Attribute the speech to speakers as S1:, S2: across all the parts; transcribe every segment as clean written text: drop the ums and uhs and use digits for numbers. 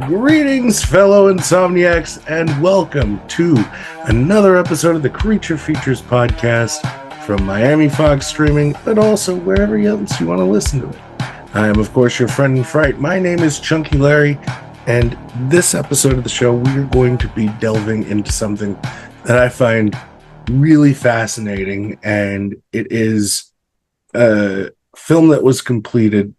S1: Greetings, fellow insomniacs, and welcome to another episode of the Creature Features podcast from Miami Fox Streaming, but also wherever else you want to listen to it. I am, of course, your friend in fright. My name is Chunky Larry, and this episode of the show, we are going to be delving into something that I find really fascinating, and it is a film that was completed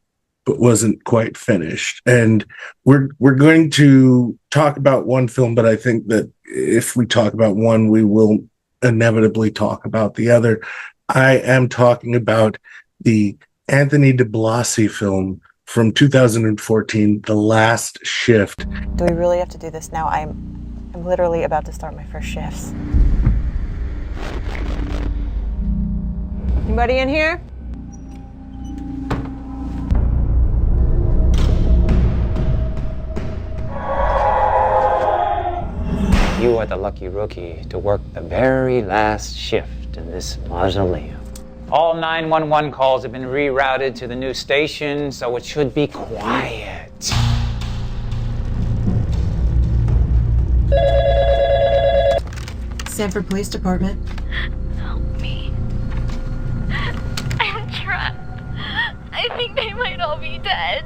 S1: but wasn't quite finished. And we're going to talk about one film, but I think that if we talk about one, we will inevitably talk about the other. I am talking about the Anthony Diblasi film from 2014, The Last Shift.
S2: Do we really have to do this now? I'm literally about to start my first shifts. Anybody in here?
S3: You are the lucky rookie to work the very last shift in this mausoleum. All 911 calls have been rerouted to the new station, so it should be quiet.
S4: Sanford Police Department.
S5: Help me. I'm trapped. I think they might all be dead.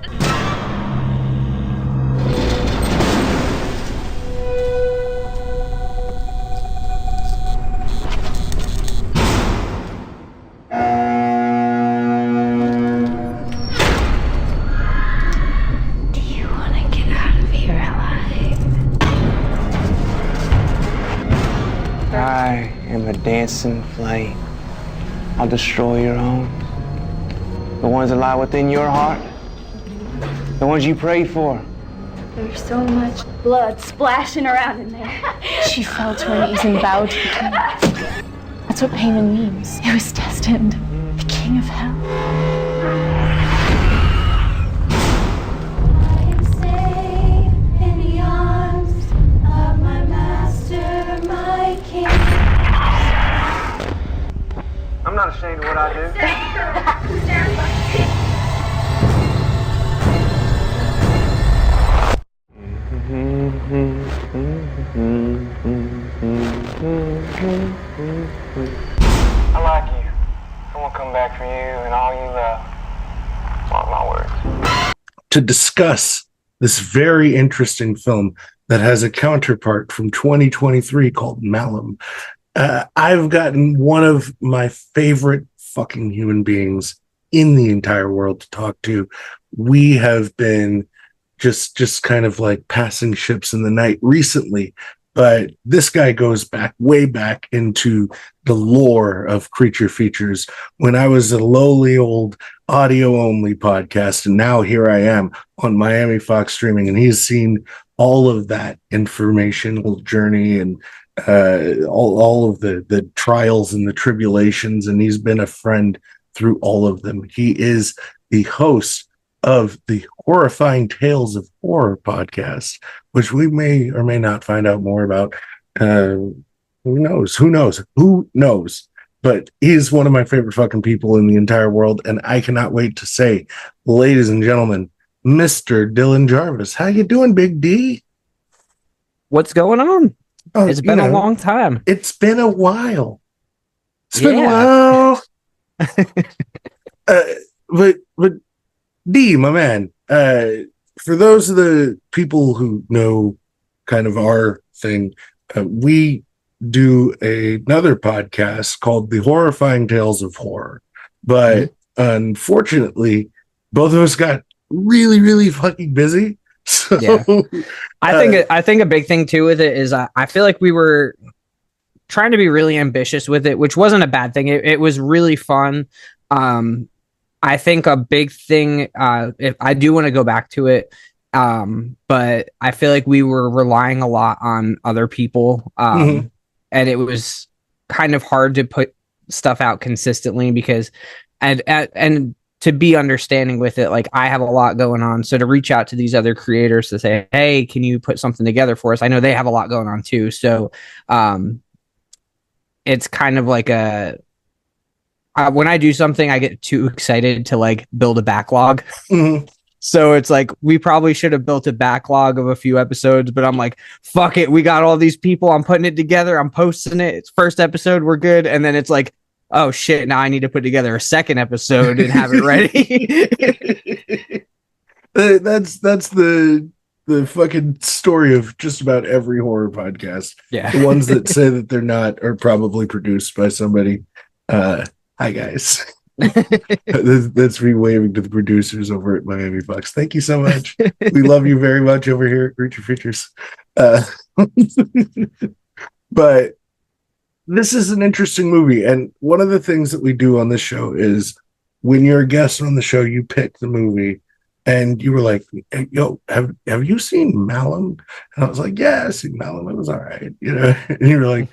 S5: Do you want to get out of here alive?
S3: I am a dancing flame. I'll destroy your homes. The ones that lie within your heart. The ones you prayed for.
S5: There's so much blood splashing around in there.
S6: She fell to her knees and bowed to the king. That's what Payman means. It was destined. The king of hell.
S5: I am safe in the arms of my master, my king.
S3: I'm not ashamed of what I do. I like you. I'm gonna come back for you and all you love. Mark my words.
S1: To discuss this very interesting film that has a counterpart from 2023 called Malum. I've gotten one of my favorite fucking human beings in the entire world to talk to. We have been just kind of like passing ships in the night recently, but this guy goes back way back into the lore of Creature Features when I was a lowly old audio only podcast, and now here I am on Miami Fox Streaming, and he's seen all of that informational journey and all of the trials and the tribulations, and he's been a friend through all of them. He is the host of the Horrifying Tales of Horror podcast, which we may or may not find out more about. Who knows? But he's one of my favorite fucking people in the entire world, and I cannot wait to say, ladies and gentlemen, Mr. Dylan Jarvis. How you doing, Big D?
S7: What's going on?
S1: Oh,
S7: it's been a long time.
S1: It's been a while. It's been a while. But D, my man, for those of the people who know kind of our thing, we do another podcast called The Horrifying Tales of Horror. But unfortunately, both of us got really, really fucking busy. So
S7: I think a big thing too with it is I feel like we were trying to be really ambitious with it, which wasn't a bad thing. It was really fun. I think a big thing, if I do want to go back to it, but I feel like we were relying a lot on other people, and it was kind of hard to put stuff out consistently because, and to be understanding with it, like I have a lot going on, so to reach out to these other creators to say, hey, can you put something together for us? I know they have a lot going on too, so it's kind of like when I do something, I get too excited to like build a backlog. So it's like we probably should have built a backlog of a few episodes, but I'm like, fuck it, we got all these people. I'm putting it together. I'm posting it. It's first episode, we're good. And then it's like, oh shit, now I need to put together a second episode and have it ready.
S1: That's the fucking story of just about every horror podcast.
S7: Yeah.
S1: The ones that say that they're not are probably produced by somebody. Hi guys. That's me waving to the producers over at Miami Bucks. Thank you so much. We love you very much over here at Creature Features. But this is an interesting movie, and one of the things that we do on this show is when you're a guest on the show, you pick the movie, and you were like, hey, "Yo, have you seen Malum?" And I was like, "Yeah, I've seen Malum. It was all right," you know. And you were like,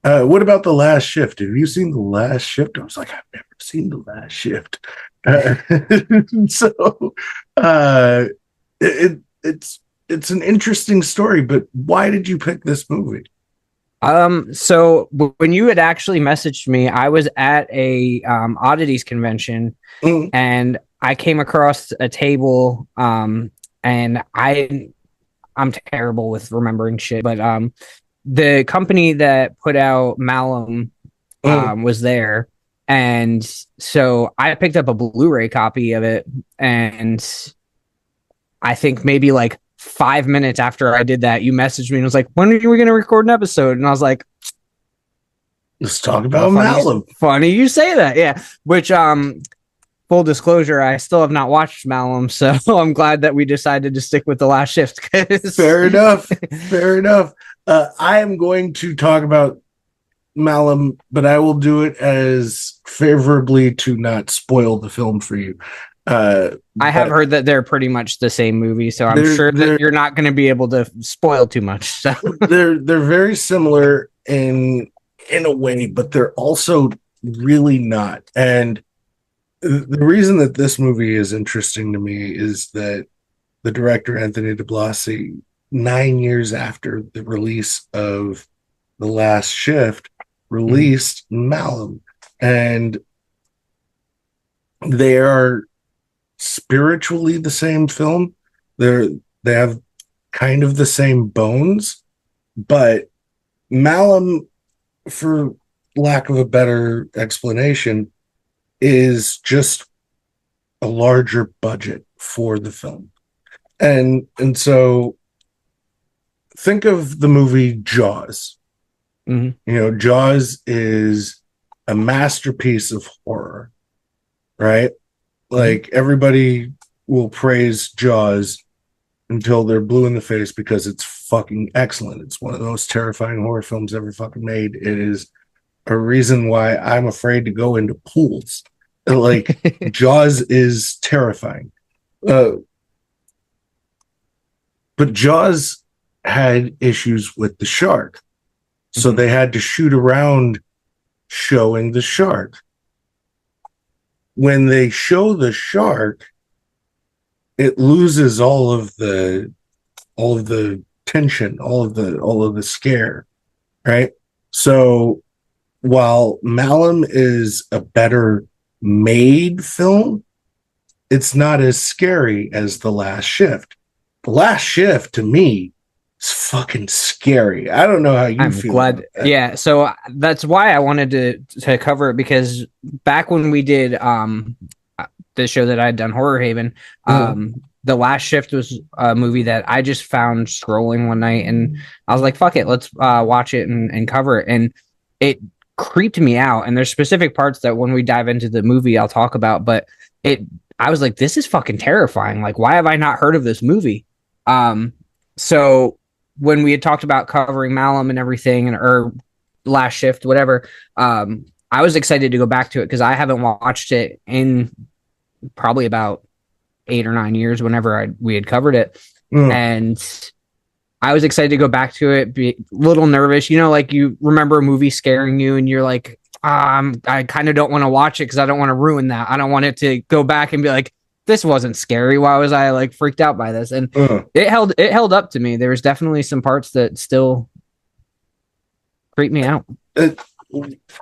S1: "What about The Last Shift? Have you seen The Last Shift?" I was like, "I've never seen The Last Shift." It's an interesting story, but why did you pick this movie?
S7: So when you had actually messaged me, I was at a oddities convention, and I came across a table, and I'm terrible with remembering shit, but the company that put out Malum was there, and so I picked up a Blu-ray copy of it, and I think maybe like 5 minutes after I did that, you messaged me and was like, "When are we going to record an episode?" And I was like,
S1: "Let's talk about Malum."
S7: Funny you say that, yeah. Which, full disclosure, I still have not watched Malum, so I'm glad that we decided to stick with The Last Shift.
S1: Fair enough. Fair enough. I am going to talk about Malum, but I will do it as favorably to not spoil the film for you.
S7: I have heard that they're pretty much the same movie, so I'm sure that you're not going to be able to spoil too much. So
S1: they're very similar in a way, but they're also really not. And the reason that this movie is interesting to me is that the director Anthony Diblasi, 9 years after the release of The Last Shift, released Malum, and they are spiritually the same film. They have kind of the same bones, but Malum, for lack of a better explanation, is just a larger budget for the film. And so think of the movie Jaws. You know, Jaws is a masterpiece of horror, right? Like, everybody will praise Jaws until they're blue in the face because it's fucking excellent. It's one of the most terrifying horror films ever fucking made. It is a reason why I'm afraid to go into pools. Like, Jaws is terrifying. But Jaws had issues with the shark. So they had to shoot around showing the shark. When they show the shark, it loses all of the tension, all of the scare, right? So while Malum is a better made film, it's not as scary as The Last Shift. The Last Shift, to me, is fucking scary. I don't know how you feel.
S7: Glad, about that. Yeah. So that's why I wanted to cover it, because back when we did the show that I had done, Horror Haven, The Last Shift was a movie that I just found scrolling one night, and I was like, "Fuck it, let's watch it and cover it." And it creeped me out. And there's specific parts that when we dive into the movie, I'll talk about. But I was like, "This is fucking terrifying. Like, why have I not heard of this movie?" So when we had talked about covering Malum and everything, or Last Shift, whatever, I was excited to go back to it because I haven't watched it in probably about 8 or 9 years whenever we had covered it. And I was excited to go back to it, be a little nervous, you know, like you remember a movie scaring you and you're like, I kind of don't want to watch it because I don't want to ruin that. I don't want it to go back and be like, this wasn't scary. Why was I like freaked out by this? And it held up to me. There was definitely some parts that still creeped me out.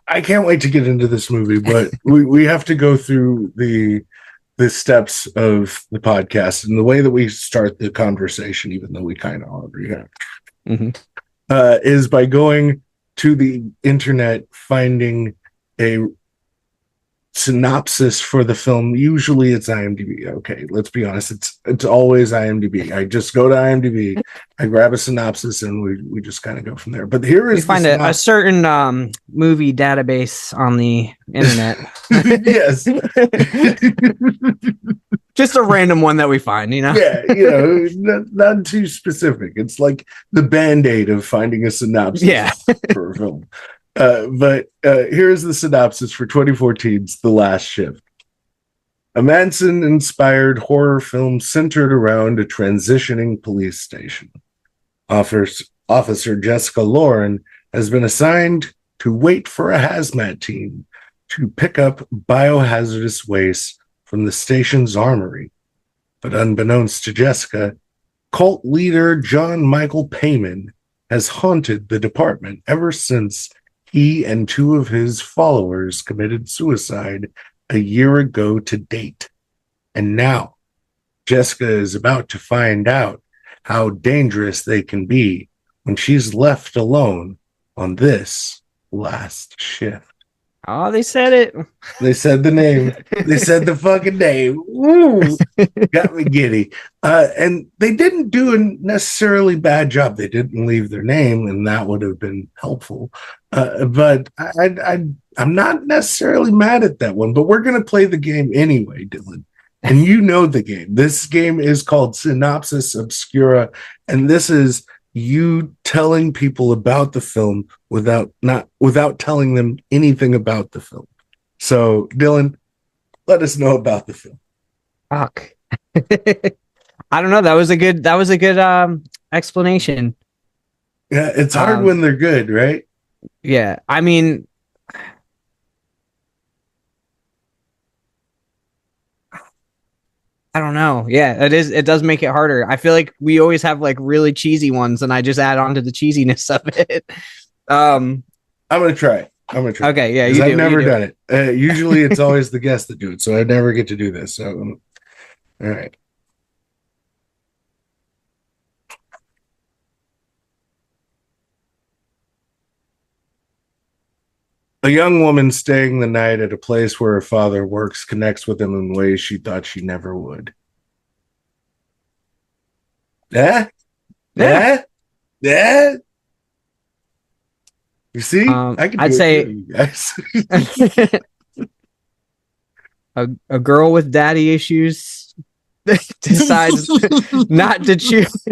S1: I can't wait to get into this movie, but we have to go through the the steps of the podcast and the way that we start the conversation, even though we kind of already have, is by going to the internet, finding a synopsis for the film. Usually it's IMDb. Okay, let's be honest, it's always IMDb. I just go to IMDb, I grab a synopsis, and we just kind of go from there. But here is
S7: you find a certain movie database on the internet.
S1: Yes.
S7: Just a random one that we find, you know?
S1: Yeah, not too specific. It's like the Band-Aid of finding a synopsis for a film. But here's the synopsis for 2014's The Last Shift. A Manson-inspired horror film centered around a transitioning police station. Officer Jessica Lauren has been assigned to wait for a hazmat team to pick up biohazardous waste from the station's armory. But unbeknownst to Jessica, cult leader John Michael Payman has haunted the department ever since he and two of his followers committed suicide a year ago to date. And now, Jessica is about to find out how dangerous they can be when she's left alone on this last shift.
S7: Oh, they said it.
S1: They said the name. They said the fucking name. Woo! Got me giddy. And they didn't do a necessarily bad job. They didn't leave their name, and that would have been helpful. But I'm not necessarily mad at that one. But we're going to play the game anyway, Dylan. And you know the game. This game is called Synopsis Obscura, and this is you telling people about the film without telling them anything about the film. So, Dylan, let us know about the film.
S7: Fuck. I don't know. That was a good explanation.
S1: Yeah, it's hard when they're good, right?
S7: Yeah. I mean, I don't know. Yeah, it is. It does make it harder. I feel like we always have like really cheesy ones, and I just add on to the cheesiness of it.
S1: I'm gonna try.
S7: Okay, yeah,
S1: I've never done it. Usually, it's always the guests that do it, so I never get to do this. So, all right. A young woman staying the night at a place where her father works connects with him in ways she thought she never would. Yeah? You see? I can
S7: I'd say
S1: you guys.
S7: a girl with daddy issues decides not to just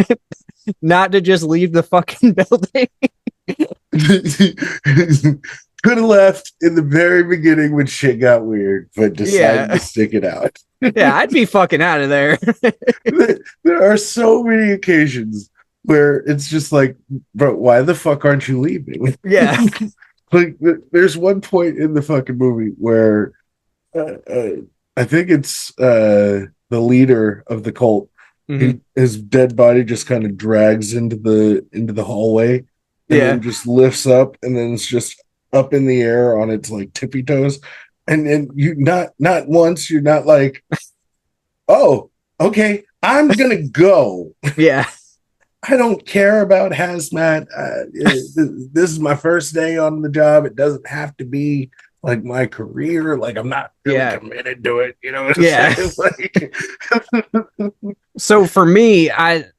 S7: leave the fucking building.
S1: Could have left in the very beginning when shit got weird, but decided to stick it out.
S7: Yeah, I'd be fucking out of there.
S1: There are so many occasions where it's just like, bro, why the fuck aren't you leaving?
S7: Yeah.
S1: Like, there's one point in the fucking movie where I think it's the leader of the cult. His dead body just kind of drags into the hallway, and then just lifts up, and then it's just up in the air on its like tippy toes, and you not once you're not like, oh, okay, I'm gonna go.
S7: Yeah,
S1: I don't care about hazmat. This is my first day on the job. It doesn't have to be like my career. Like, I'm not really committed to it. You know what I'm saying? Like,
S7: so for me, and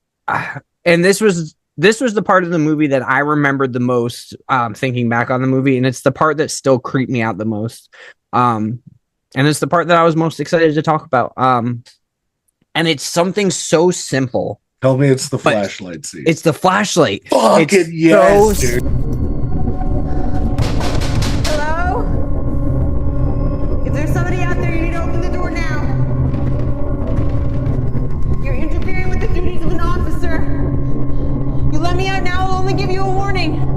S7: this was the part of the movie that I remembered the most, thinking back on the movie, and it's the part that still creeped me out the most. And it's the part that I was most excited to talk about. And it's something so simple.
S1: Tell me it's the flashlight scene.
S7: It's the flashlight.
S1: Fucking yes, dude.
S4: Hello? If there's somebody out there, you need to open the door now. You're interfering with the duties of an officer. You let me out now, I'll only give you a warning.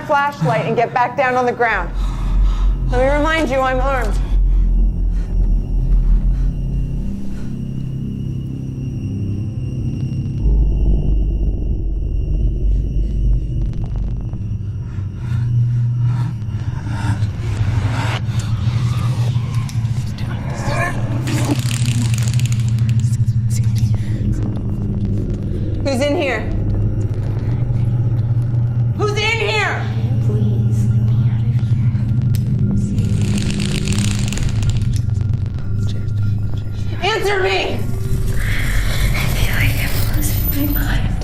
S4: flashlight and get back down on the ground. Let me remind you, I'm armed. Who's in here? Who's in here?
S5: Please let me out of here.
S4: Answer me!
S5: I feel like I'm losing my mind.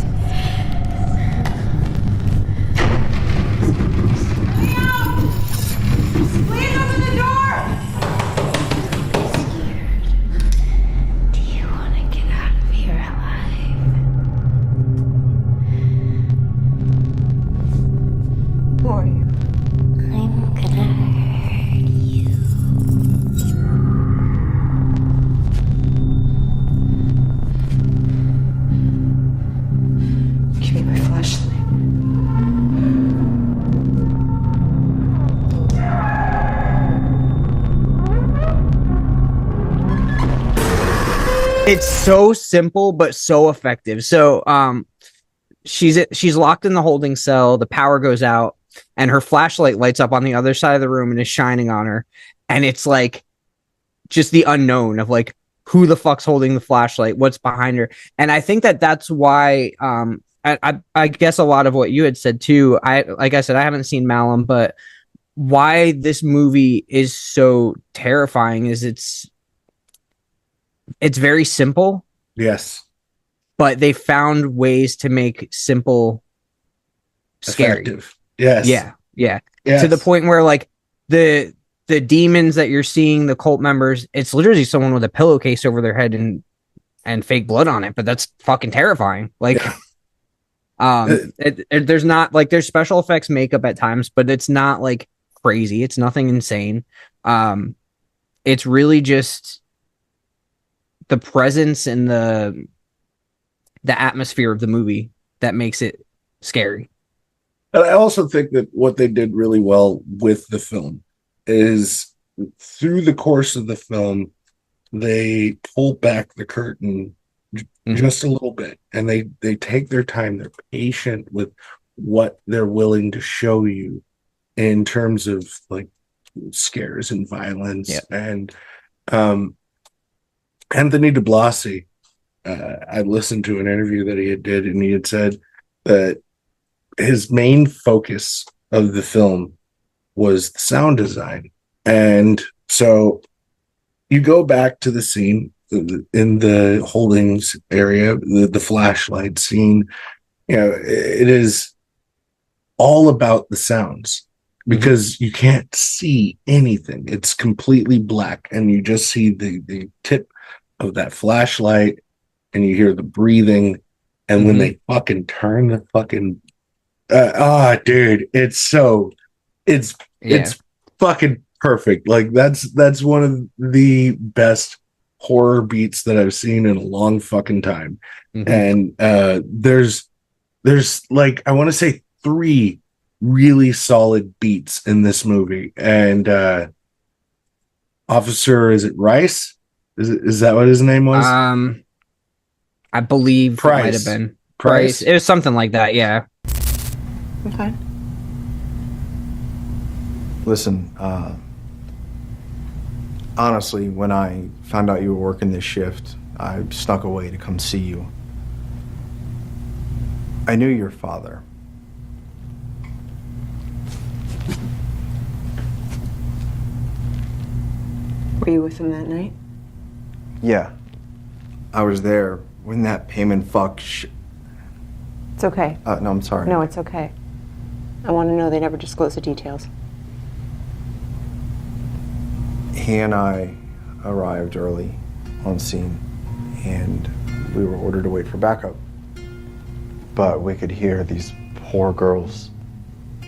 S4: Leo! Please open the door!
S5: Do you want to get out of here alive?
S4: Who are you?
S5: I'm gonna hurt you.
S4: Give me my flashlight.
S7: It's so simple but so effective. So she's locked in the holding cell, the power goes out, and her flashlight lights up on the other side of the room and is shining on her. And it's like just the unknown of like who the fuck's holding the flashlight, what's behind her. And I think that that's why I guess a lot of what you had said too. Like I said, I haven't seen Malum, but why this movie is so terrifying is it's very simple,
S1: Yes.
S7: but they found ways to make simple scary.
S1: Effective. Yes.
S7: Yeah.
S1: Yes.
S7: To the point where like the demons that you're seeing, the cult members, it's literally someone with a pillowcase over their head and fake blood on it, but that's fucking terrifying. Like there's not like there's special effects makeup at times, but it's not like crazy. It's nothing insane. It's really just the presence and the atmosphere of the movie that makes it scary.
S1: And I also think that what they did really well with the film is through the course of the film, they pull back the curtain just a little bit, and they take their time. They're patient with what they're willing to show you in terms of like scares and violence.
S7: Yeah.
S1: And Anthony Diblasi, I listened to an interview that he did, and he had said that his main focus of the film was the sound design. And so you go back to the scene in the holdings area, the flashlight scene, you know, it is all about the sounds because you can't see anything. It's completely black, and you just see the tip of that flashlight, and you hear the breathing. And when they fucking turn the fucking dude, it's fucking perfect. Like that's one of the best horror beats that I've seen in a long fucking time. And there's like I want to say 3 really solid beats in this movie. And Officer, is it Rice? Is that what his name was?
S7: I believe it might have been Price. It was something like that, yeah.
S4: Okay.
S8: Listen, honestly, when I found out you were working this shift, I snuck away to come see you. I knew your father.
S4: Were you with him that night?
S8: Yeah, I was there when that payment fuck
S4: It's okay.
S8: no, I'm sorry.
S4: No, it's okay. I want to know they never disclosed the details.
S8: He and I arrived early on scene, and we were ordered to wait for backup. But we could hear these poor girls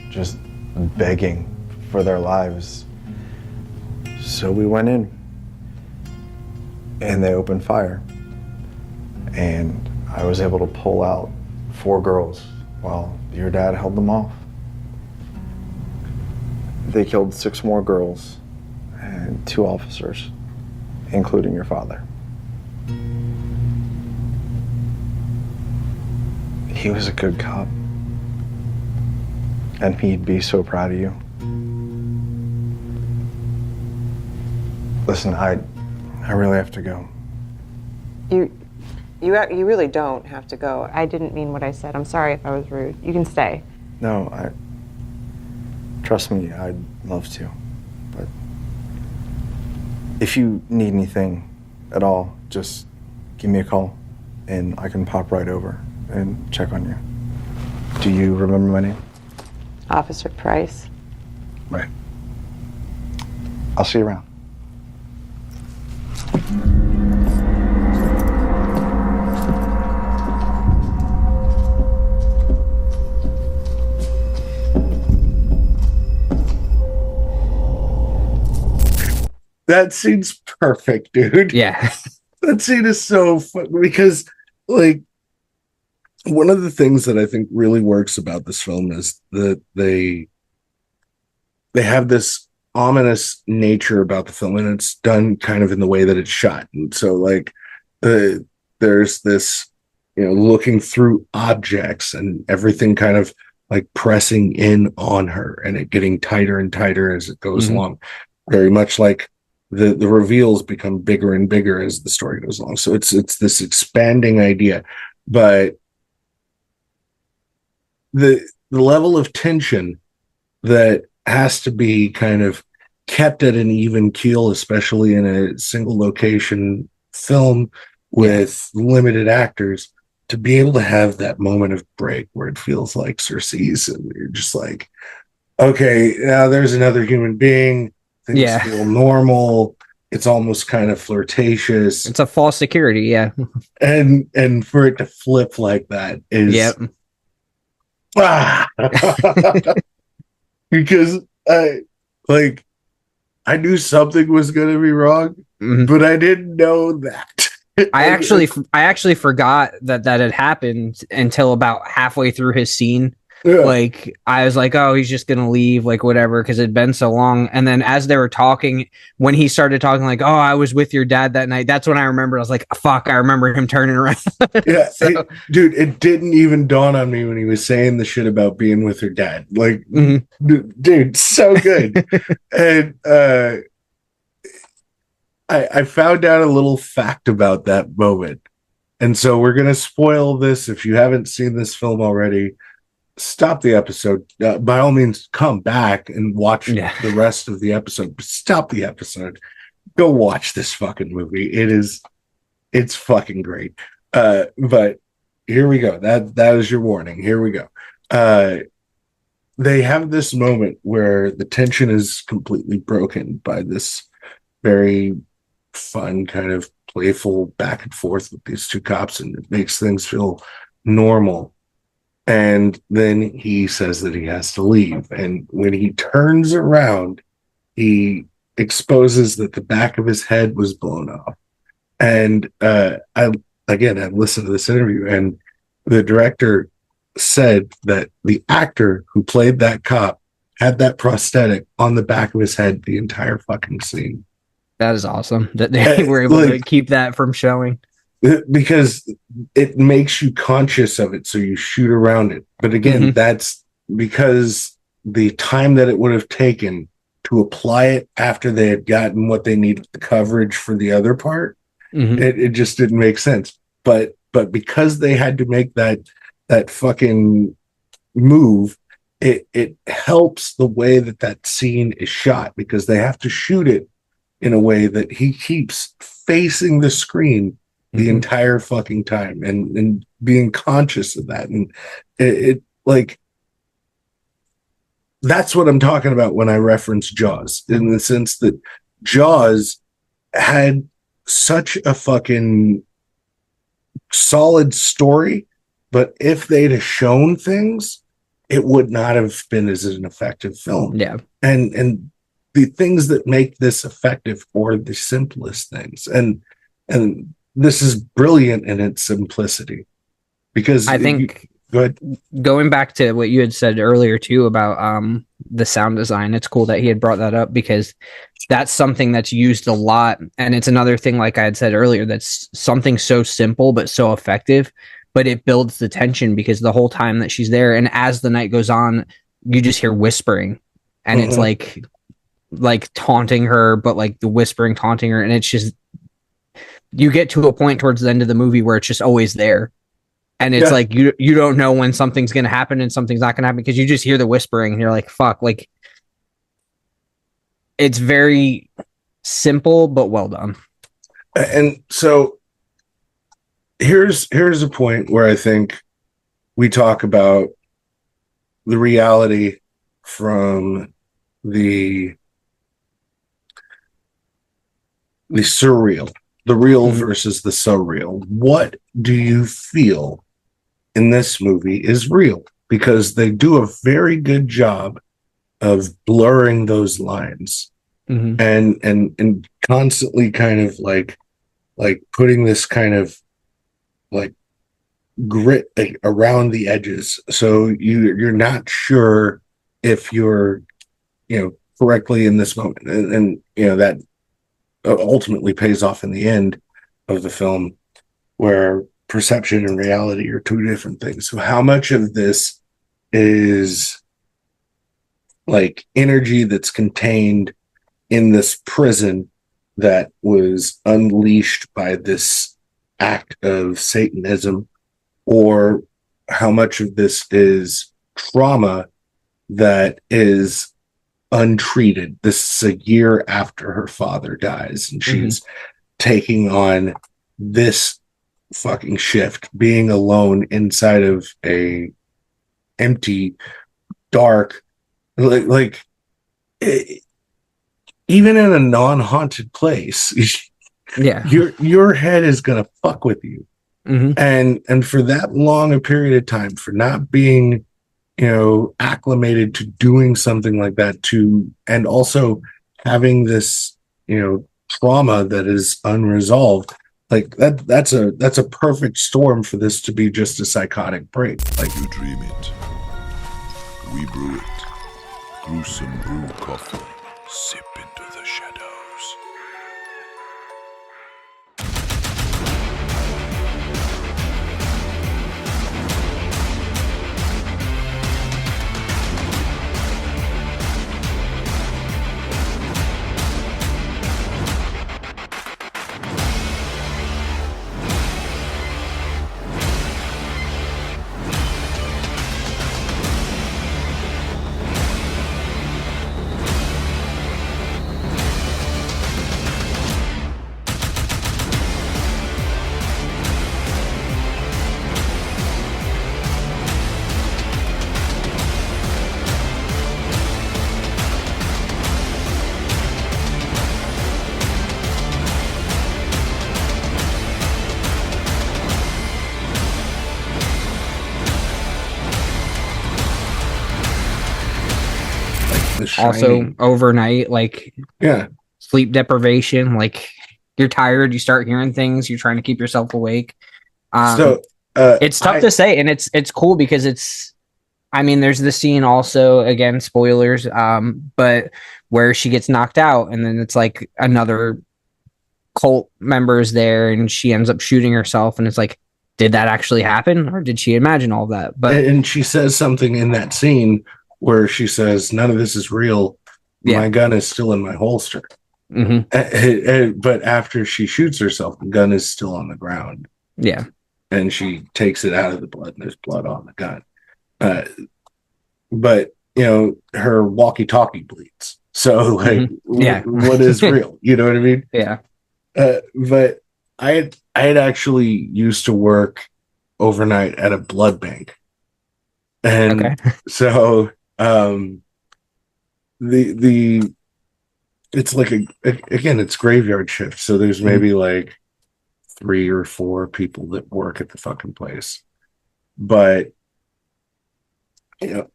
S8: just begging for their lives. So we went in, and they opened fire. And I was able to pull out 4 girls while your dad held them off. They killed 6 more girls and 2 officers, including your father. He was a good cop. And he'd be so proud of you. Listen, I really have to go.
S4: You really don't have to go. I didn't mean what I said. I'm sorry if I was rude. You can stay.
S8: No, trust me, I'd love to. But if you need anything at all, just give me a call and I can pop right over and check on you. Do you remember my name?
S4: Officer Price.
S8: Right. I'll see you around.
S1: That scene's perfect, dude.
S7: Yeah.
S1: That scene is so fun because, like, one of the things that I think really works about this film is that they have this ominous nature about the film, and it's done kind of in the way that it's shot. And so, like, there's this, looking through objects and everything kind of like pressing in on her, and it getting tighter and tighter as it goes along. Very much like the reveals become bigger and bigger as the story goes along. So it's this expanding idea, but the level of tension that has to be kind of kept at an even keel, especially in a single location film with limited actors, to be able to have that moment of break where it feels like Cersei's and you're just like, okay, now there's another human being. Things feel normal. It's almost kind of flirtatious.
S7: It's a false security, yeah.
S1: And for it to flip like that is because I knew something was going to be wrong, but I didn't know that.
S7: I actually forgot that had happened until about halfway through his scene. Yeah. Like, I was like, oh, he's just gonna leave, like, whatever, because it'd been so long. And then as they were talking, when he started talking, like, oh, I was with your dad that night, that's when I remembered. I was like, fuck, I rember him turning around.
S1: Yeah. So, dude, it didn't even dawn on me when he was saying the shit about being with her dad. Like, dude, so good. And I found out a little fact about that moment. And so we're gonna spoil this. If you haven't seen this film already, stop the episode. By all means, come back and watch the rest of the episode. But stop the episode. Go watch this fucking movie. It's fucking great. But here we go. That is your warning. Here we go. They have this moment where the tension is completely broken by this very fun kind of playful back and forth with these two cops, and it makes things feel normal. And then he says that he has to leave. And when he turns around, he exposes that the back of his head was blown off. And I listened to this interview, and the director said that the actor who played that cop had that prosthetic on the back of his head the entire fucking scene.
S7: That is awesome that they were able to keep that from showing.
S1: Because it makes you conscious of it, so you shoot around it. But again, that's because the time that it would have taken to apply it after they had gotten what they needed, the coverage for the other part, it just didn't make sense. But because they had to make that fucking move, it helps the way that scene is shot, because they have to shoot it in a way that he keeps facing the screen the entire fucking time and being conscious of that. And it like, that's what I'm talking about when I reference Jaws, in the sense that Jaws had such a fucking solid story, but if they'd have shown things, it would not have been as an effective film.
S7: Yeah.
S1: And the things that make this effective are the simplest things. And this is brilliant in its simplicity, because
S7: I think
S1: Go ahead.
S7: Going back to what you had said earlier too about the sound design, it's cool that he had brought that up because that's something that's used a lot, and it's another thing, like I had said earlier, that's something so simple but so effective, but it builds the tension because the whole time that she's there, and as the night goes on, you just hear whispering, and it's like taunting her, but like the whispering taunting her, and it's just, you get to a point towards the end of the movie where it's just always there. And it's like you don't know when something's going to happen and something's not going to happen because you just hear the whispering and you're like, fuck. Like, it's very simple but well done.
S1: And so here's a point where I think we talk about the reality from the surreal, the real versus the surreal. What do you feel in this movie is real? Because they do a very good job of blurring those lines and constantly kind of like putting this kind of like grit around the edges, so you're not sure if you're correctly in this moment, and that ultimately pays off in the end of the film, where perception and reality are two different things. So how much of this is like energy that's contained in this prison that was unleashed by this act of Satanism, or how much of this is trauma that is untreated? This is a year after her father dies, and she's taking on this fucking shift, being alone inside of a empty, dark, like even in a non-haunted place, your head is gonna fuck with you. And for that long a period of time, for not being acclimated to doing something like that, and also having this trauma that is unresolved, like that's a perfect storm for this to be just a psychotic break. Like,
S9: you dream it, we brew it through some brew coffee, sip into the shadows.
S7: Also overnight, like sleep deprivation, like you're tired, you start hearing things, you're trying to keep yourself awake. It's tough to say, and it's cool because there's the scene also, again, spoilers, but where she gets knocked out, and then it's like another cult member is there, and she ends up shooting herself, and it's like, did that actually happen, or did she imagine all that?
S1: And she says something in that scene where she says, none of this is real. My gun is still in my holster. But after she shoots herself, the gun is still on the ground.
S7: Yeah.
S1: And she takes it out of the blood, and there's blood on the gun. But, her walkie-talkie bleeds. So, like, what is real? You know what I mean?
S7: Yeah.
S1: But I had actually used to work overnight at a blood bank. And so it's like again, it's graveyard shift, so there's maybe like 3 or 4 people that work at the fucking place, but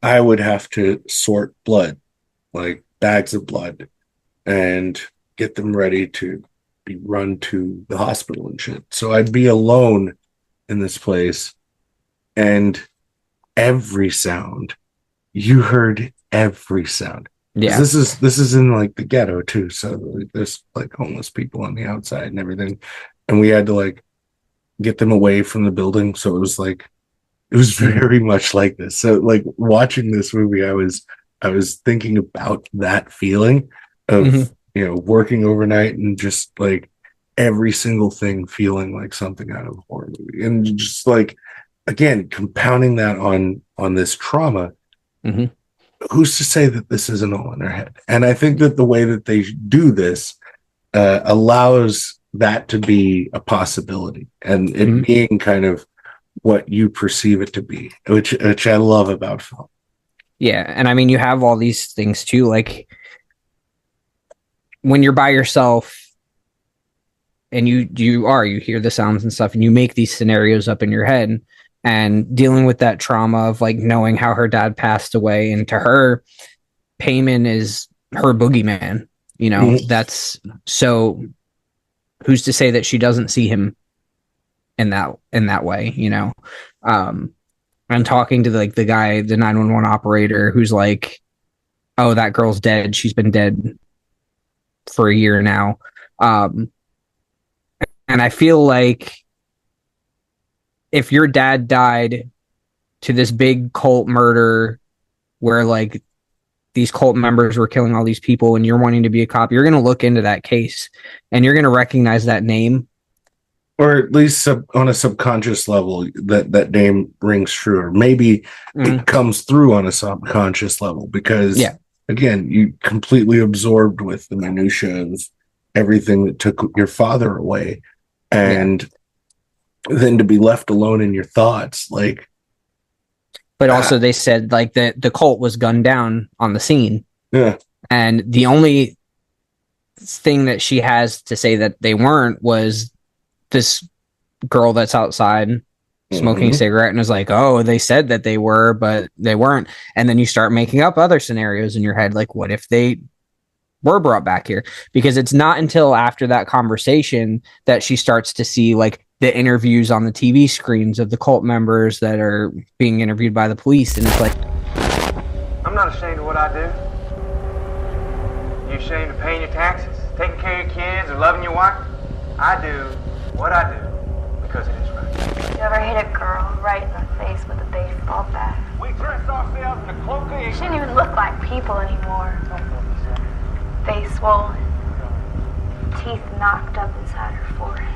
S1: I would have to sort blood, like bags of blood, and get them ready to be run to the hospital and shit. So I'd be alone in this place, and every sound. You heard every sound.
S7: Yeah.
S1: This is in like the ghetto too. So there's like homeless people on the outside and everything. And we had to like get them away from the building. So it was very much like this. So like watching this movie, I was thinking about that feeling of, working overnight and just like every single thing feeling like something out of a horror movie. And just like, again, compounding that on this trauma. Who's to say that this isn't all in their head? And I think that the way that they do this allows that to be a possibility and it being kind of what you perceive it to be, which I love about film.
S7: Yeah, and I mean, you have all these things too, like when you're by yourself and you hear the sounds and stuff and you make these scenarios up in your head and dealing with that trauma of like knowing how her dad passed away, and to her, Payman is her boogeyman, that's so who's to say that she doesn't see him in that way, I'm talking to the guy, the 911 operator, who's like, oh, that girl's dead. She's been dead for a year now. And I feel like if your dad died to this big cult murder where like these cult members were killing all these people and you're wanting to be a cop, you're going to look into that case and you're going to recognize that name.
S1: Or at least on a subconscious level, that name rings true. Or maybe it comes through on a subconscious level because, again, you completely absorbed with the minutia of everything that took your father away. And then to be left alone in your thoughts, like.
S7: But also they said like the cult was gunned down on the scene.
S1: Yeah.
S7: And the only thing that she has to say that they weren't was this girl that's outside smoking a cigarette and is like, oh, they said that they were, but they weren't. And then you start making up other scenarios in your head. Like, what if they were brought back here? Because it's not until after that conversation that she starts to see like the interviews on the TV screens of the cult members that are being interviewed by the police. And it's like,
S10: I'm not ashamed of what I do. You ashamed of paying your taxes, taking care of your kids, or loving your wife? I do what I do because it is right.
S5: You ever hit a girl right in the face with a baseball bat?
S10: We dress ourselves in a cloak of
S5: She didn't even look like people anymore. Face swollen, teeth knocked up inside her forehead.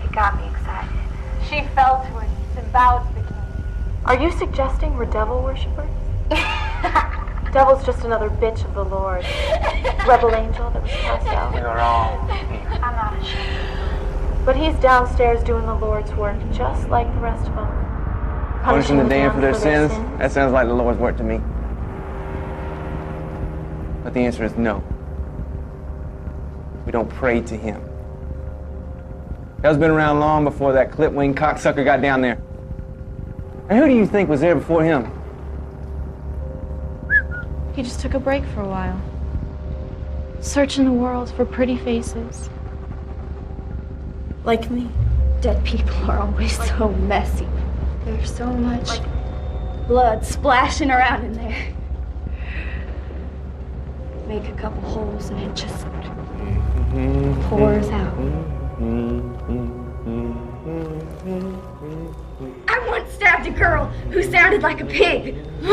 S5: It got me excited. She fell to her knees and bowed to the king.
S6: Are you suggesting we're devil worshippers? Devil's just another bitch of the Lord. Rebel angel that was cast out.
S10: We are all
S5: I'm not ashamed.
S6: But he's downstairs doing the Lord's work, just like the rest of them.
S10: punishing the damned for their sins. That sounds like the Lord's work to me. But the answer is no. We don't pray to him. Hell's been around long before that clip-winged cocksucker got down there. And who do you think was there before him?
S6: He just took a break for a while. Searching the world for pretty faces.
S11: Like me. Dead people are always so messy. There's so much blood splashing around in there. Make a couple holes and it just pours out. I once stabbed a girl who sounded like a pig. Who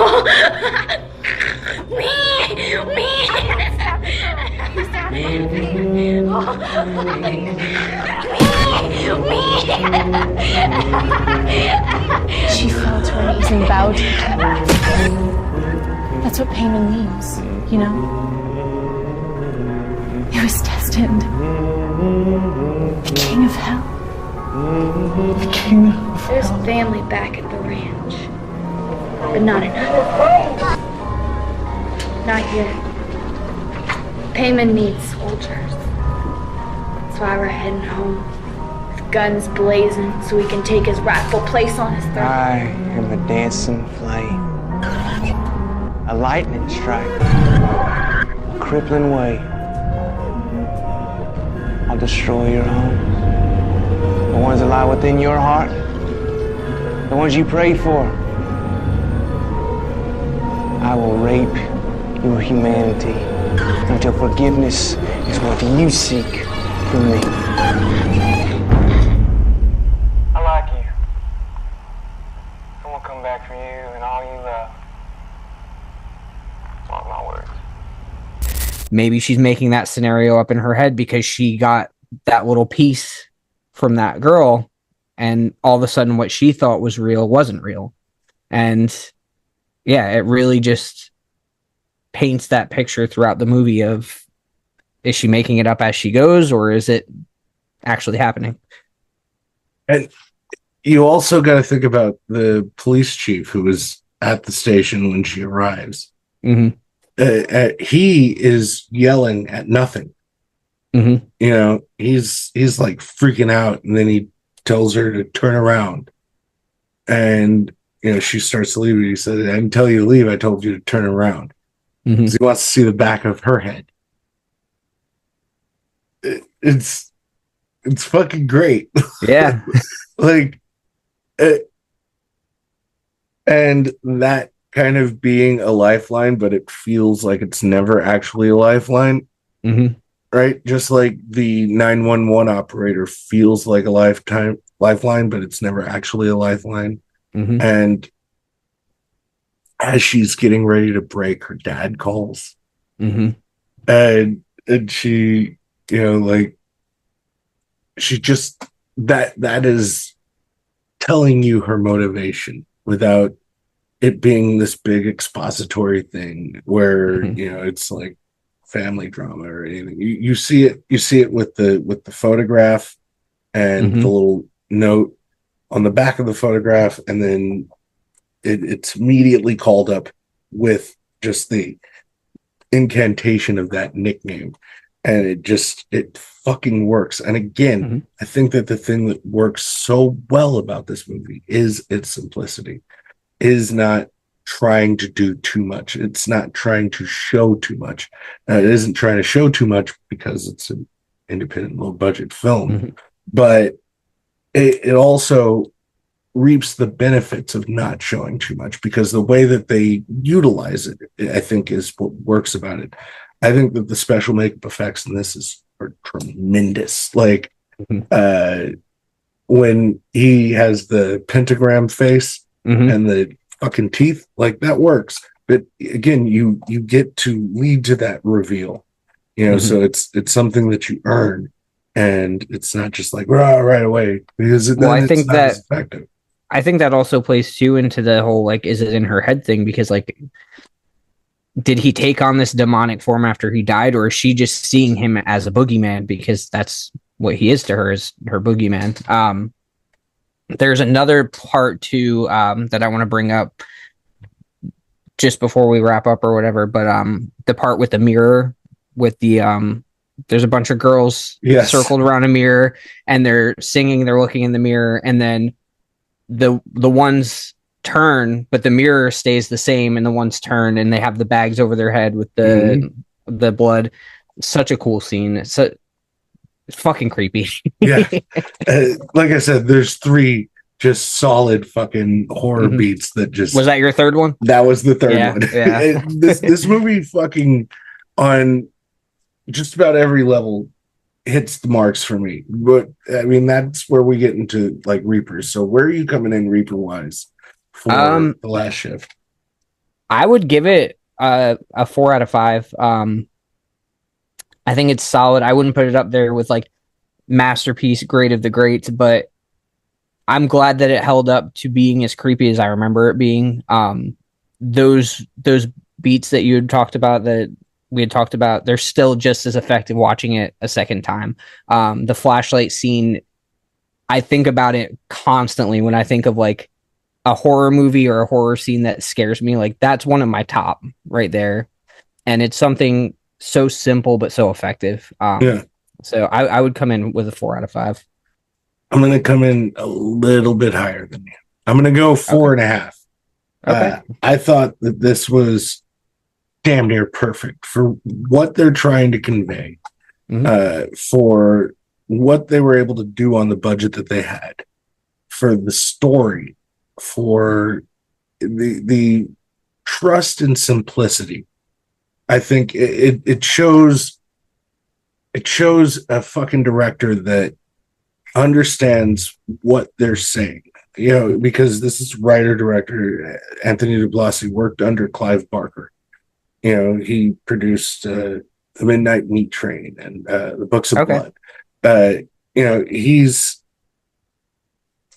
S11: sounded like a pig.
S6: She fell to her knees and bowed to the king. That's what Payman means, you know? It was destined. The king of hell. The king of hell.
S11: There's a family back at the ranch, but not enough. Not here. Payman needs soldiers. That's why we're heading home. With guns blazing so we can take his rightful place on his throne.
S10: I am a dancing flame. A lightning strike. A crippling way. I'll destroy your homes. The ones that lie within your heart. The ones you prayed for. I will rape your humanity until forgiveness is what you seek from me. I like you. I'm gonna come back for you and all you love. Mark my words.
S7: Maybe she's making that scenario up in her head because she got that little piece from that girl, and all of a sudden what she thought was real wasn't real. And yeah, it really just paints that picture throughout the movie of, is she making it up as she goes, or is it actually happening?
S1: And you also got to think about the police chief who was at the station when she arrives.
S7: Mm-hmm.
S1: He is yelling at nothing.
S7: Mm-hmm.
S1: You know, he's like freaking out, and then he tells her to turn around, and you know, she starts to leave. He said, "I didn't tell you to leave. I told you to turn around."
S7: Mm-hmm.
S1: He wants to see the back of her head. It's fucking great.
S7: Yeah.
S1: Like, and that kind of being a lifeline, but it feels like it's never actually a lifeline.
S7: Mm-hmm.
S1: Right? Just like the 911 operator feels like a lifeline, but it's never actually a lifeline.
S7: Mm-hmm.
S1: And as she's getting ready to break, her dad calls.
S7: Mm-hmm.
S1: And she, you know, like, she just, that is telling you her motivation without it being this big expository thing where,
S7: Mm-hmm.
S1: you know, it's like family drama or anything. You see it with the photograph and
S7: Mm-hmm.
S1: the little note on the back of the photograph, and then it's immediately called up with just the incantation of that nickname, and it fucking works. And again,
S7: Mm-hmm.
S1: I think that the thing that works so well about this movie is its simplicity, is not trying to do too much. It's not trying to show too much. It isn't trying to show too much because it's an independent, low budget film,
S7: Mm-hmm.
S1: but it also reaps the benefits of not showing too much, because the way that they utilize it, I think, is what works about it. I think that the special makeup effects in this are tremendous. Like,
S7: Mm-hmm.
S1: When he has the pentagram face
S7: Mm-hmm.
S1: and the fucking teeth, like, that works. But again, you get to lead to that reveal, you know.
S7: Mm-hmm.
S1: So it's something that you earn, and it's not just like right away, because
S7: I think
S1: it's not as effective.
S7: I think that also plays too into the whole, like, is it in her head thing? Because, like, did he take on this demonic form after he died, or is she just seeing him as a boogeyman because that's what he is to her, is her boogeyman? There's another part too that I want to bring up just before we wrap up or whatever, but the part with the mirror, with the there's a bunch of girls circled around a mirror, and they're singing, they're looking in the mirror, and then the ones turn, but the mirror stays the same, and the ones turn, and they have the bags over their head with the blood. Such a cool scene. It's fucking creepy.
S1: Yeah. Like I said, there's 3 just solid fucking horror
S7: Mm-hmm.
S1: beats that just...
S7: Was that your third one?
S1: That was the third one.
S7: Yeah.
S1: This movie fucking, on just about every level, hits the marks for me. But I mean, that's where we get into like Reapers. So where are you coming in Reaper wise for The Last Shift?
S7: I would give it a 4 out of 5. I think it's solid. I wouldn't put it up there with like masterpiece, great of the greats, but I'm glad that it held up to being as creepy as I remember it being. Those beats that you had talked about, that we had talked about, they're still just as effective watching it a second time. The flashlight scene, I think about it constantly when I think of like a horror movie or a horror scene that scares me. Like, that's one of my top right there. And it's something so simple but so effective. So I would come in with a 4 out of 5.
S1: I'm going to come in a little bit higher than you. I'm going to go 4.5.
S7: Okay.
S1: I thought that this was damn near perfect for what they're trying to convey, for what they were able to do on the budget that they had, for the story, for the trust and simplicity. I think it shows a fucking director that understands what they're saying. Because this is writer director Anthony Diblasi worked under Clive Barker. He produced The Midnight Meat Train and The Books of Blood.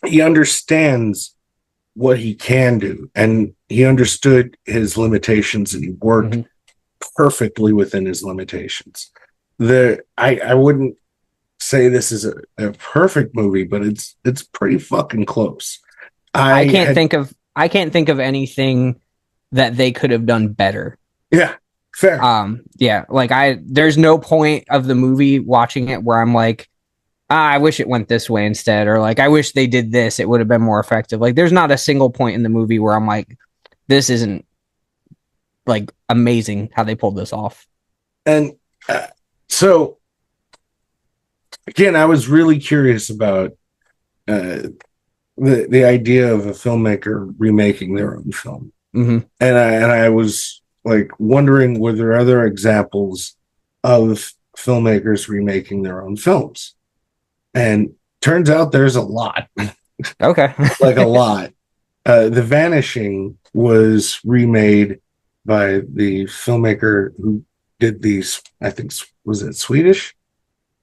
S1: He understands what he can do, and he understood his limitations, and he worked perfectly within his limitations. I wouldn't say this is a perfect movie, but it's pretty fucking close.
S7: I can't think of anything that they could have done better.
S1: Yeah, fair.
S7: There's no point of the movie watching it where I'm like, I wish it went this way instead, or like I wish they did this, it would have been more effective. Like there's not a single point in the movie where I'm like, this isn't like amazing how they pulled this off.
S1: And so again, I was really curious about the idea of a filmmaker remaking their own film. And I was like wondering, were there other examples of filmmakers remaking their own films? And turns out there's a lot.
S7: Okay.
S1: Like a lot. The Vanishing was remade by the filmmaker who did these, I think, was it Swedish?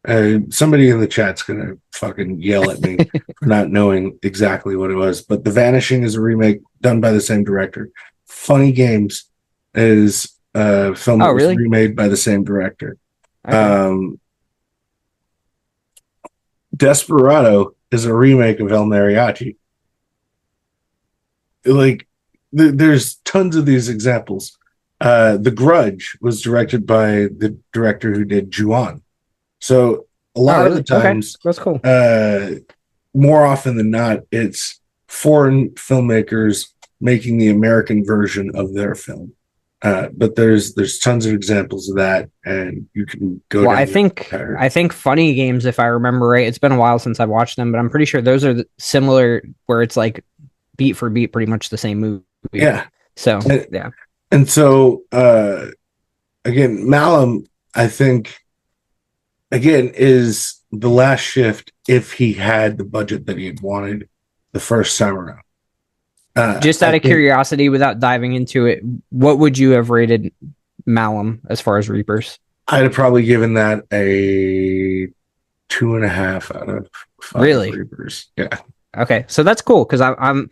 S1: Somebody in the chat's gonna fucking yell at me for not knowing exactly what it was, but The Vanishing is a remake done by the same director. Funny Games is a film that was remade by the same director. Okay. Desperado is a remake of El Mariachi. Like, there's tons of these examples. The Grudge was directed by the director who did Ju-On. So a lot of the times,
S7: that's cool.
S1: More often than not, it's foreign filmmakers making the American version of their film. But there's tons of examples of that, and you can go.
S7: Well, I think Funny Games, if I remember right, it's been a while since I've watched them, but I'm pretty sure those are similar, where it's like beat for beat, pretty much the same movie.
S1: Yeah.
S7: So
S1: and so again, Malum, I think, again, is the last shift if he had the budget that he had wanted the first time around.
S7: Just out of curiosity, without diving into it, what would you have rated Malum as far as Reapers?
S1: I'd have probably given that a 2.5 out of 5 Reapers. Yeah.
S7: Okay, so that's cool, because I'm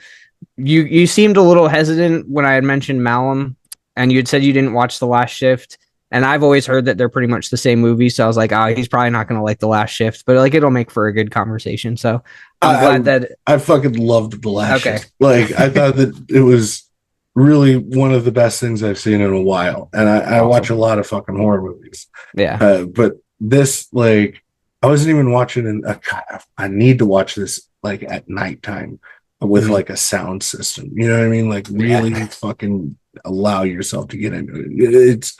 S7: you seemed a little hesitant when I had mentioned Malum, and you had said you didn't watch The Last Shift, and I've always heard that they're pretty much the same movie, so I was like, he's probably not going to like The Last Shift, but like it'll make for a good conversation. So I'm glad that
S1: I fucking loved The Last Shift. Like, I thought that it was really one of the best things I've seen in a while, and I watch a lot of fucking horror movies.
S7: Yeah,
S1: but this, like, I wasn't even watching, and I need to watch this like at nighttime with like a sound system. You know what I mean? Like, really fucking allow yourself to get into it.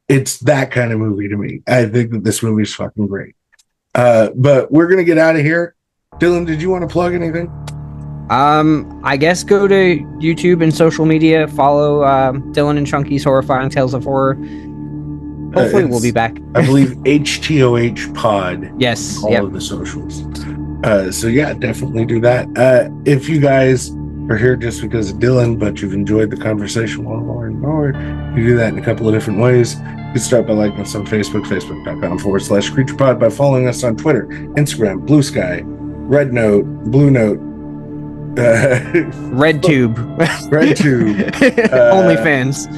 S1: It's that kind of movie to me. I think that this movie is fucking great. But we're gonna get out of here. Dylan, did you want to plug anything?
S7: I guess go to YouTube and social media. Follow Dylan and Chunky's Horrifying Tales of Horror. Hopefully, we'll be back.
S1: I believe HTOH Pod.
S7: Yes.
S1: All of the socials. So yeah, definitely do that. If you guys are here just because of Dylan, but you've enjoyed the conversation more and more, you do that in a couple of different ways. You start by liking us on Facebook, facebook.com/CreaturePod, by following us on Twitter, Instagram, Blue Sky, Red Note, Blue Note,
S7: RedTube, OnlyFans,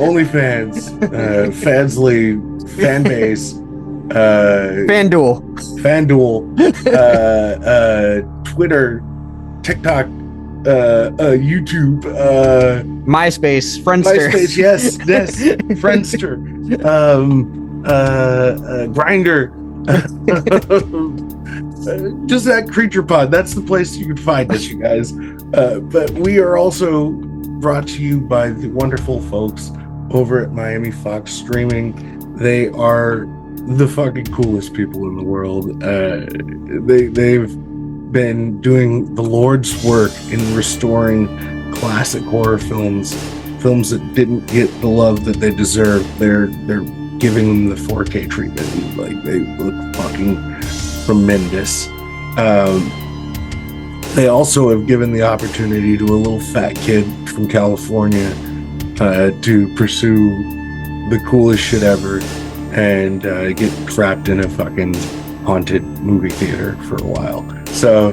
S1: Fansly, Fanbase, FanDuel, Twitter, TikTok, YouTube,
S7: MySpace, Friendster.
S1: yes, Friendster, Grindr. Just that Creature Pod. That's the place you can find us, you guys. But we are also brought to you by the wonderful folks over at Miami Fox Streaming. They are the fucking coolest people in the world. They've been doing the Lord's work in restoring classic horror films for films that didn't get the love that they deserve, they're giving them the 4K treatment. Like, they look fucking tremendous. They also have given the opportunity to a little fat kid from California to pursue the coolest shit ever and get trapped in a fucking haunted movie theater for a while. So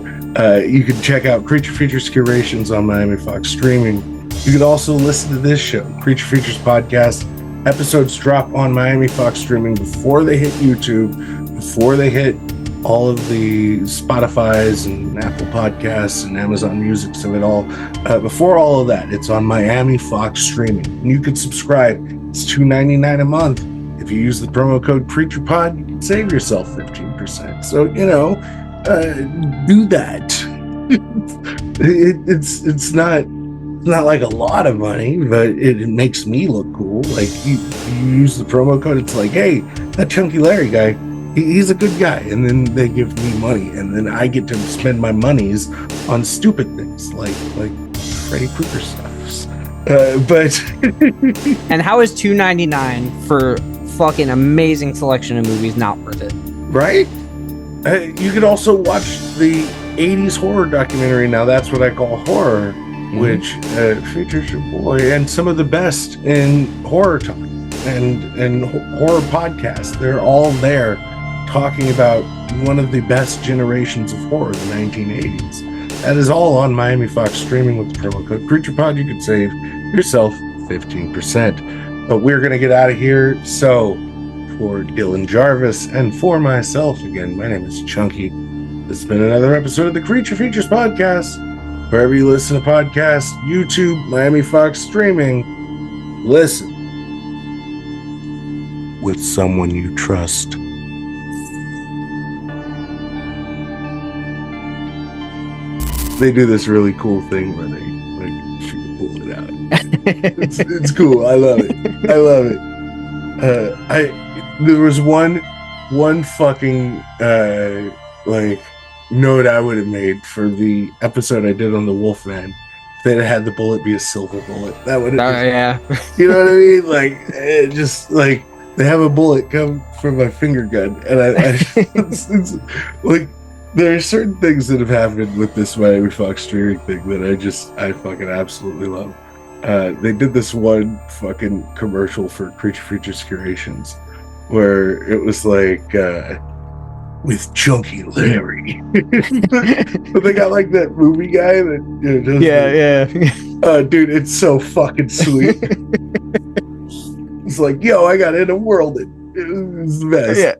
S1: you can check out Creature Features Curations on Miami Fox Streaming. You can also listen to this show, Creature Features Podcast. Episodes drop on Miami Fox Streaming before they hit YouTube, before they hit all of the Spotify's and Apple Podcasts and Amazon Music's of it all. Before all of that, it's on Miami Fox Streaming. And you can subscribe. It's $2.99 a month. If you use the promo code PreacherPod, you can save yourself 15%. So, do that. It's not like a lot of money, but it makes me look cool. Like, you use the promo code, it's like, hey, that Chunky Larry guy, he's a good guy. And then they give me money, and then I get to spend my monies on stupid things like Freddy Krueger stuff. But
S7: and how is $2.99 for fucking amazing selection of movies not worth it?
S1: Right? You could also watch the 80s horror documentary, Now That's What I Call Horror, which features your boy and some of the best in horror talk and horror podcasts. They're all there talking about one of the best generations of horror, the 1980s. That is all on Miami Fox Streaming with the promo code PreacherPod. You can save yourself 15%. But we're going to get out of here. So for Dylan Jarvis and for myself, again, my name is Chunky. This has been another episode of the Creature Features Podcast. Wherever you listen to podcasts, YouTube, Miami Fox Streaming, listen with someone you trust. They do this really cool thing where they shoot a bullet out. It's cool. I love it. There was one fucking note I would have made for the episode I did on the Wolfman. That it had the bullet be a silver bullet. That would have.
S7: Yeah.
S1: You know what I mean? Like, it just like they have a bullet come from my finger gun, and it's like. There are certain things that have happened with this Miami Fox streaming thing that I fucking absolutely love. They did this one fucking commercial for Creature Features Curations where it was like, with Chunky Larry. But they got like that movie guy that, dude, it's so fucking sweet. It's like, yo, I got in a world. It was the best. Yeah.